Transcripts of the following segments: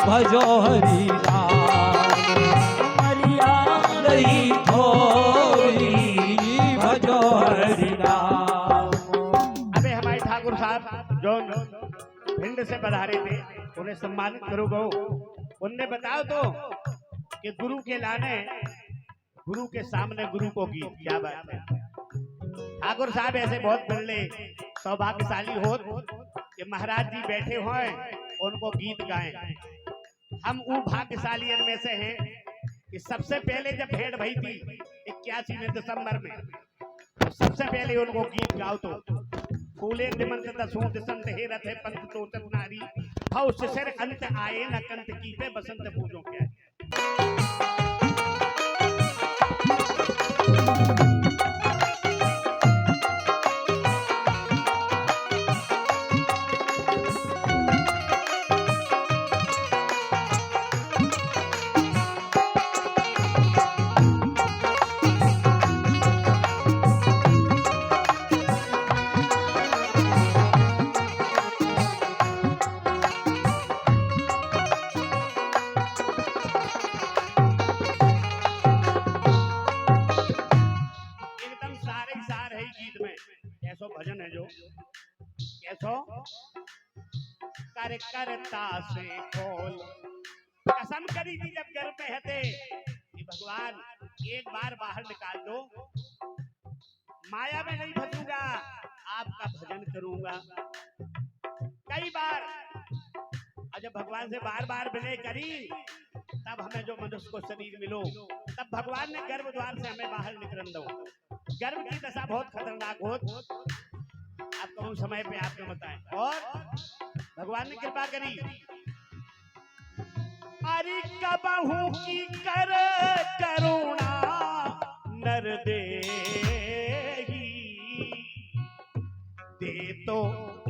भजो हरि राम। उमरिया नहीं थोरी भजो हरि राम। अबे हमारे ठाकुर साहब जो भिंड से पधारे थे उन्हें सम्मानित करो गो। उनने बताओ तो कि गुरु के लाने गुरु के सामने गुरु को गीत, क्या बात है। ठाकुर साहब ऐसे बहुत बिरले सौभाग्यशाली हो कि महाराज जी बैठे हों उनको गीत गाएं। हम वो भाग्यशाली में से हैं कि सबसे पहले जब भेंट भई थी 81 में दिसंबर में, तो सबसे पहले उनको गीत गाओ तो फूले दिमंत दसों दिसंत हे रथ है पंत तो नारी भाव शिशिर अंत आए न कंत की पे बसंत पूजो क्या। भजन है जो कैसो कर करता से खोल कसम करी थी जब घर पे हते कि भगवान एक बार बाहर निकाल दो, माया में नहीं फंसूंगा, आपका भजन करूंगा। कई बार और जब भगवान से बार बार विनय करी तब हमें जो मनुष्य को शरीर मिलो, तब भगवान ने गर्भ द्वार से हमें बाहर निकल दो। गर्भ की दशा बहुत खतरनाक हो, आप कौन समय पे आपको बताएं। और भगवान ने कृपा करी, अरे कबहू की कर करुणा नर देही, दे तो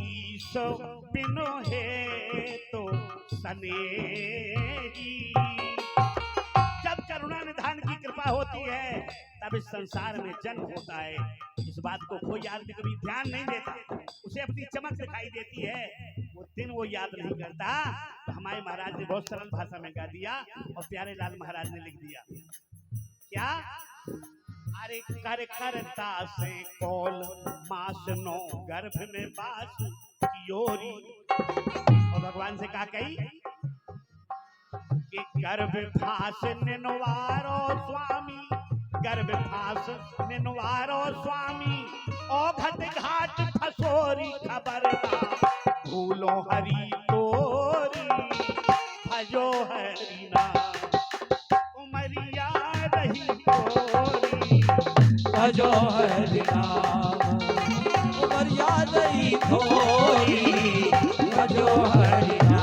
ईसो बिनो है तो सनेही। जब करुणा निधान की कृपा होती है तब इस संसार में जन्म होता है। इस बात को कोई आदमी कभी ध्यान नहीं देता, उसे अपनी चमक दिखाई देती है, वो दिन वो याद नहीं करता। तो हमारे महाराज ने बहुत सरल भाषा में गा दिया और प्यारे लाल महाराज ने लिख दिया क्या, अरे कर करता से कौल मास नो गर्भ में बास कियोरी। और भगवान से कहा कही कि गर्भ फास निनवारो स्वामी, गर्भ फास निनवारो स्वामी, ओ घट घाट फसोरी खबर भूलो हरि तोरी भजो हरि नाम। उमरिया रही तोरी भजो हरि नाम। उमरिया रही थोरी भजो हरि नाम।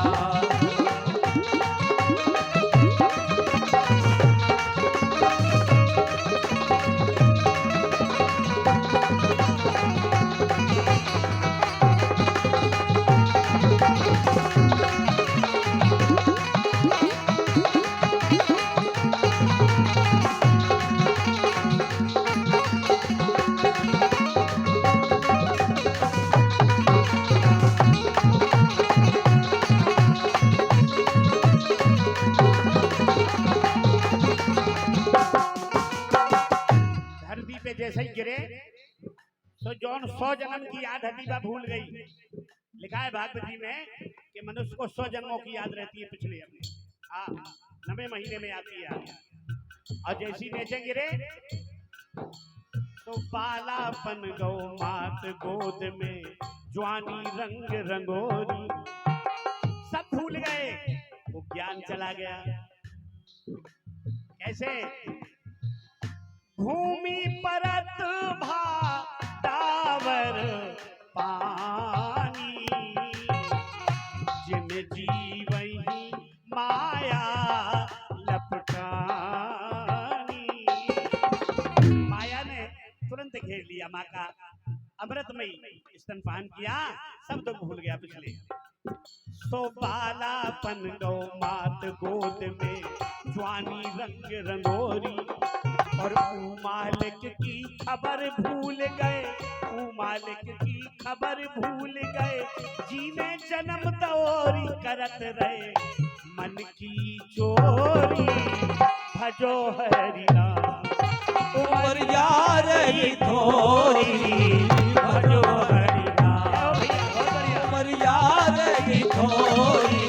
जैसे ही गिरे तो जौन 100 जन्म की याद हदीबा भूल गई। लिखा है भागवत जी में कि मनुष्य को 100 जन्मों की याद रहती है पिछले अपने, हाँ 9वें महीने में आती है। और जैसी नीचे गिरे तो बालापन गौ मात गोद में, जवानी रंग रंगोरी, सब भूल गए, वो ज्ञान चला गया। कैसे भूमि परत भाटावर पानी, जिन जीवही माया लपटानी। माया ने तुरंत घेर लिया, माँ का अमृतमयी स्तनपान किया, सब तो भूल गया पिछले। सो बालापन गौ मात गोद में, जवानी रंग रंगोरी, और मालिक की खबर भूल गए, मालिक की खबर भूल गए, जीने जन्म दौरी करत रहे, मन की चोरी भजो हरि नाम। उमरिया रही थोरी भजो हरि नाम। उमरिया रही थोरी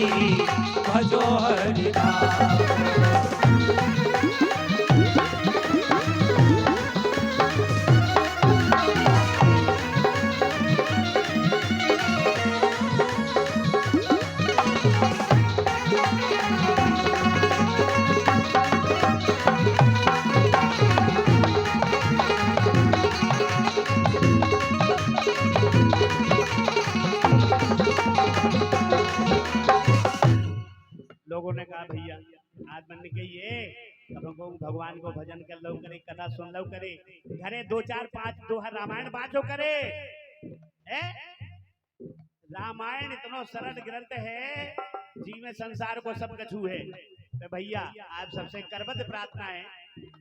भजो हरि नाम। लोगों ने कहा भैया आज मन के ये अब हमको भगवान को भजन कर लो करे, कथा सुन लो करे, घरे 2 4 5 दोहा रामायण बाजो करे। है रामायण इतना सरल ग्रंथ है जी में संसार को सब कछु है। तो भैया आप सबसे करबद्ध प्रार्थना है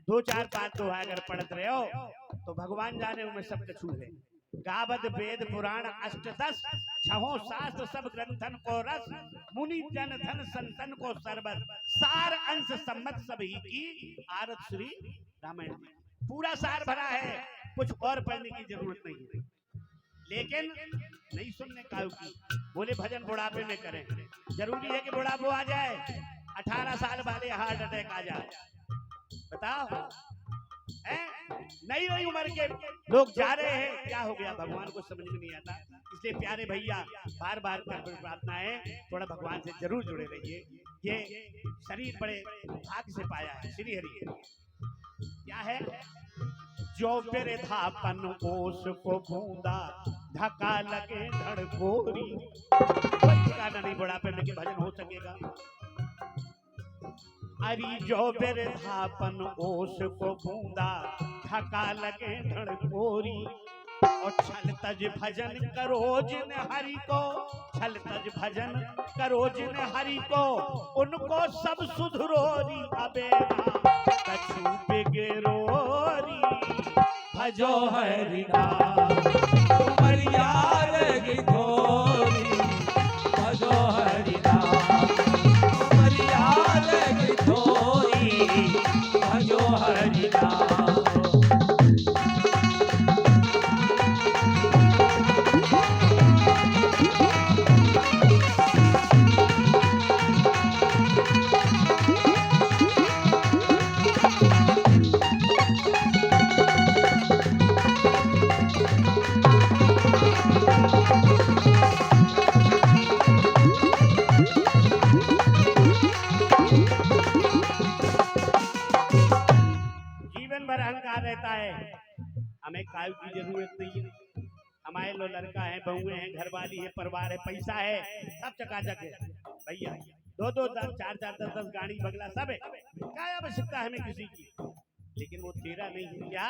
2 4 5 दोहा अगर पढ़ते रहे हो तो भगवान जाने उनमें सब कछु है। गावद वेद पुराण अष्टदश छहों शास्त्र सब ग्रंथन को रस, मुनि जन धन संतन को सरबत, सार अंश सम्मत सब ही की आरत श्री रामायण। पूरा सार भरा है, कुछ और पढ़ने की जरूरत नहीं है। लेकिन नहीं सुनने का की बोले भजन बुढ़ापे में करें। जरूरी है कि बुढ़ापो आ जाए, 18 साल वाले हार्ट अटैक आ जाए, बताओ नई उम्र के लोग जा रहे हैं, क्या हो गया भगवान को समझ में नहीं आता। इसलिए प्यारे भैया बार बार प्रार्थना है थोड़ा भगवान से जरूर जुड़े रहिए। ये शरीर बड़े भाग्य से पाया है श्री हरि। क्या है जो मेरे थापन ओस को बूंदा धक्का लगे धड़कोरी। कोई ठिकाना नहीं बुढ़ापे में कि भजन हो सकेगा। अरे जो बेर धापन ओस को बूंदा धक्का लगे धड़कोरी, और छल तज भजन करो जिन हरि को, छल तज भजन करो जिन हरि को, उनको सब सुधरोरी अबे कछु बिगरोरी भजो हरि नाम। उमरिया रही थोरी भजो हरि नाम। उमरिया रही थोरी भजो हरि नाम। रहता है, हमें कायु की जरूरत नहीं है। हमारे लो लड़का है, बहुएं हैं, घरवाली है, परिवार है, पैसा है, सब चकाचक है भैया। 2 4 4 10 10 गाड़ी बंगला सब है, क्या आवश्यकता है हमें किसी की। लेकिन वो तेरा नहीं है। क्या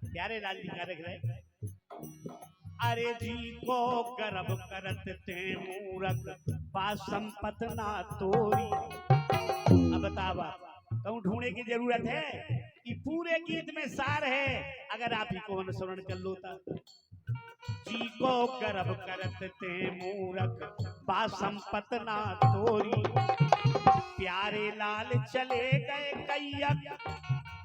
प्यारे लाल जी का रख रहे, अरे जी को गर्भ करत ते मूरख बा संपत ना तोरी। अब बतावा कहूँ ढूंढने की जरूरत है कि पूरे गीत में सार है, अगर आप ही को अनुसरण कर लो तो। जी को गर्भ करत ते मूरख बा संपत ना तोरी, प्यारे लाल चले गए कैयक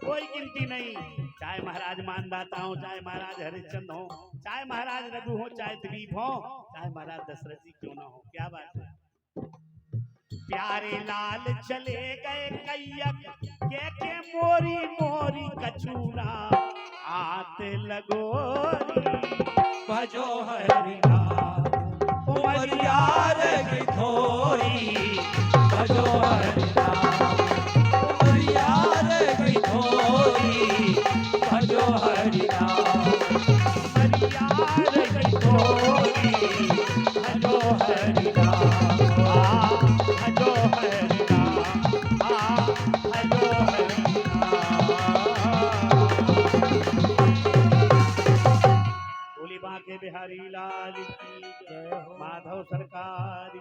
कोई गिनती नहीं। चाहे महाराज मानदाता हो, चाहे महाराज हरिश्चंद्र हो, चाहे महाराज रघु हो, चाहे दिलीप हो, चाहे महाराज दशरथ जी क्यों ना हो। क्या बात है। प्यारे लाल चले गए कैयक के मोरी मोरी कछूरा आते लगोरी भजो हरि नाम। उमरिया रही थोरी भजो हरि नाम। उमरिया रही थोरी भजो हरि नाम। उमरिया रही थोरी भजो हरि नाम। भजो हरि नाम, भजो हरि नाम। बोली बांके बिहारी लाल की जय हो। माधव सरकार